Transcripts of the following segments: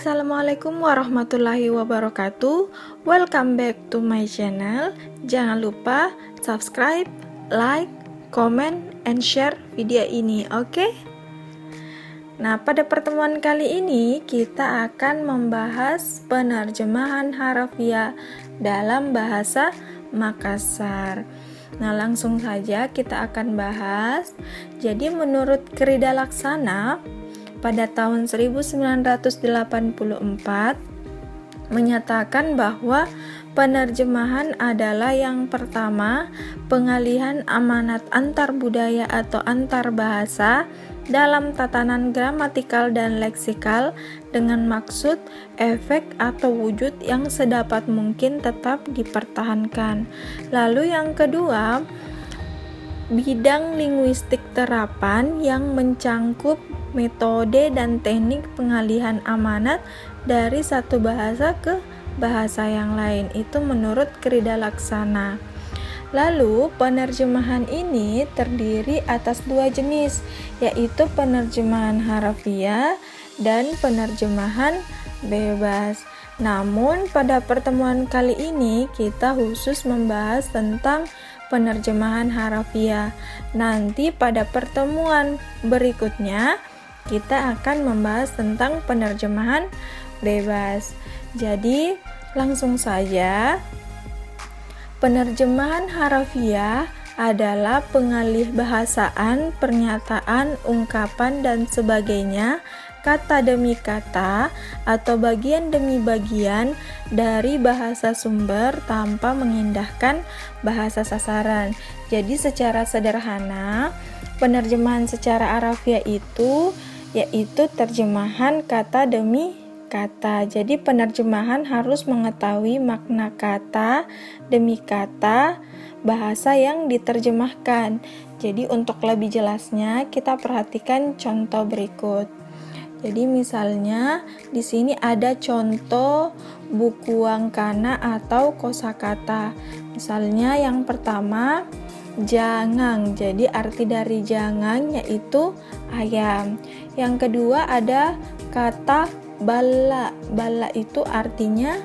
Assalamualaikum warahmatullahi wabarakatuh. Welcome back to my channel. Jangan lupa subscribe, like, comment, and share video ini, oke? Nah, pada pertemuan kali ini kita akan membahas penerjemahan harafiah dalam bahasa Makassar. Nah, langsung saja kita akan bahas. Jadi menurut Krida Laksana pada tahun 1984 menyatakan bahwa penerjemahan adalah yang pertama pengalihan amanat antar budaya atau antar bahasa dalam tatanan gramatikal dan leksikal dengan maksud, efek, atau wujud yang sedapat mungkin tetap dipertahankan. Lalu yang kedua, bidang linguistik terapan yang mencangkup metode dan teknik pengalihan amanat dari satu bahasa ke bahasa yang lain. Itu menurut Krida Laksana. Lalu penerjemahan ini terdiri atas dua jenis, yaitu penerjemahan harafiah dan penerjemahan bebas. Namun pada pertemuan kali ini kita khusus membahas tentang penerjemahan harafiah. Nanti pada pertemuan berikutnya kita akan membahas tentang penerjemahan bebas. Jadi langsung saja, penerjemahan harafiah adalah pengalih bahasaan, pernyataan, ungkapan, dan sebagainya, kata demi kata atau bagian demi bagian dari bahasa sumber tanpa mengindahkan bahasa sasaran. Jadi secara sederhana, penerjemahan secara harafiah itu yaitu terjemahan kata demi kata. Jadi penerjemahan harus mengetahui makna kata demi kata bahasa yang diterjemahkan. Jadi untuk lebih jelasnya kita perhatikan contoh berikut. Jadi misalnya di sini ada contoh buku wangkana atau kosakata. Misalnya yang pertama jangang. Jadi arti dari jangang yaitu ayam. Yang kedua ada kata bala. Bala itu artinya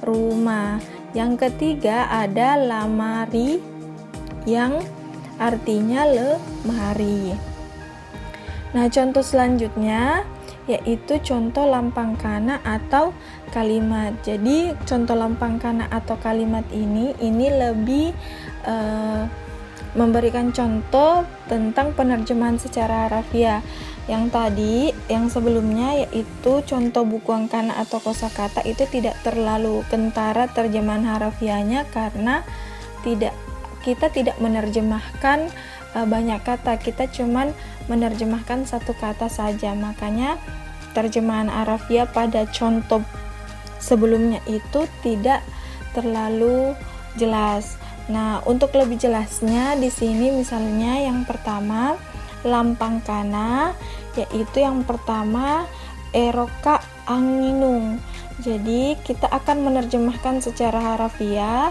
rumah. Yang ketiga ada lamari yang artinya lemari. Nah, contoh selanjutnya yaitu contoh lampang kana atau kalimat. Jadi contoh lampang kana atau kalimat ini lebih memberikan contoh tentang penerjemahan secara harafiah. Yang tadi, yang sebelumnya yaitu contoh buku wangkana atau kosakata itu tidak terlalu kentara terjemahan harafiahnya karena kita tidak menerjemahkan banyak kata, kita cuman menerjemahkan satu kata saja. Makanya terjemahan harafiah pada contoh sebelumnya itu tidak terlalu jelas. Nah, untuk lebih jelasnya di sini misalnya yang pertama lampang kana, yaitu yang pertama eroka anginung. Jadi kita akan menerjemahkan secara harafiah,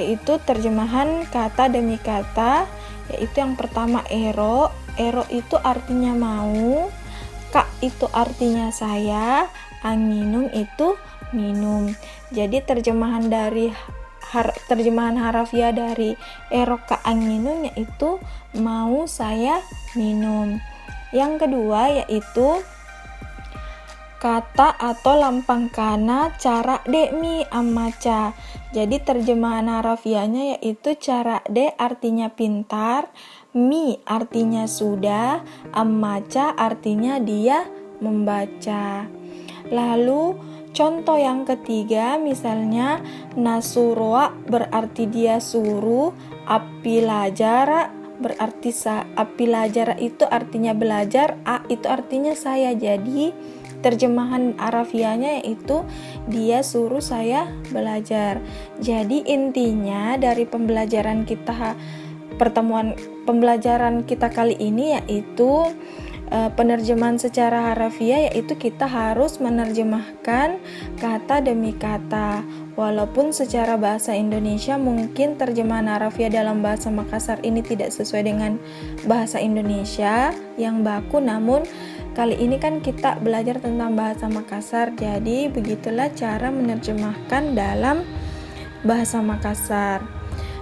yaitu terjemahan kata demi kata, yaitu yang pertama ero. Ero itu artinya mau, ka itu artinya saya, anginung itu minum. Jadi terjemahan harafiah dari eroka anginung yaitu mau saya minum. Yang kedua yaitu kata atau lampang kana cara de mi amaca. Jadi terjemahan harafiahnya yaitu cara de artinya pintar, mi artinya sudah, amaca artinya dia membaca. Lalu contoh yang ketiga misalnya nasurwa berarti dia suruh, apilajara berarti apilajara itu artinya belajar, a itu artinya saya. Jadi terjemahan harafiahnya yaitu dia suruh saya belajar. Jadi intinya dari pembelajaran kita kali ini yaitu penerjemahan secara harafiah, yaitu kita harus menerjemahkan kata demi kata. Walaupun secara bahasa Indonesia mungkin terjemahan harafiah dalam bahasa Makassar ini tidak sesuai dengan bahasa Indonesia yang baku, namun kali ini kan kita belajar tentang bahasa Makassar, jadi begitulah cara menerjemahkan dalam bahasa Makassar.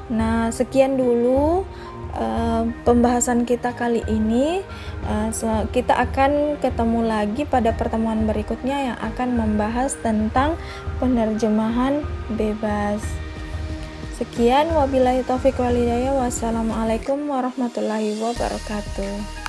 Nah, sekian dulu pembahasan kita kali ini. Kita akan ketemu lagi pada pertemuan berikutnya yang akan membahas tentang penerjemahan bebas. Sekian, wabillahi taufiq wal hidayah. Wassalamualaikum warahmatullahi wabarakatuh.